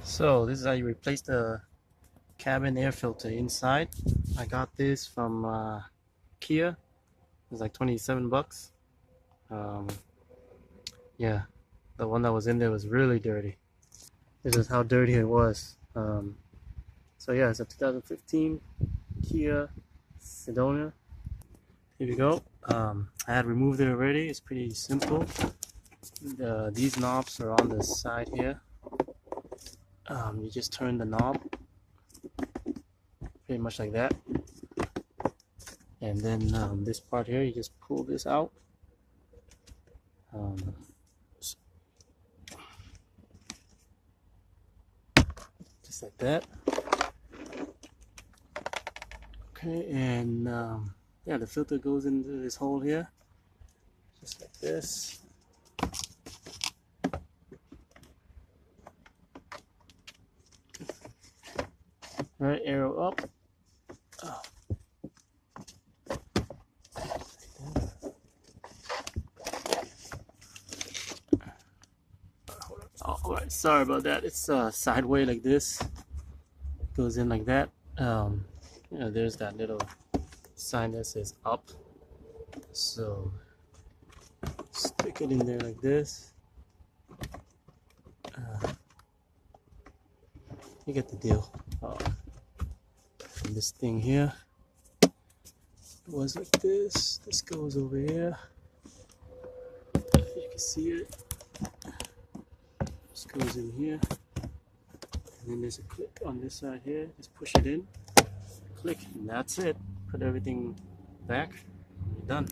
So this is how you replace the cabin air filter inside. I got this from Kia. It's like 27 bucks. Um, yeah, the one that was in there was really dirty. This is how dirty it was. So yeah, it's a 2015 Kia Sedona. Here we go. I had removed it already. It's pretty simple. These knobs are on the side here. You just turn the knob pretty much like that, and then this part here, you just pull this out. Just like that. Okay, and yeah, the filter goes into this hole here, just like this. Right, arrow up. Oh. All right, sorry about that. It's sideways like this. Goes in like that. There's that little sign that says up. So stick it in there like this. You get the deal. And this thing here was like this. This goes over here. You can see it. This goes in here. And then there's a clip on this side here. Just push it in, click, and that's it. Put everything back, and you're done.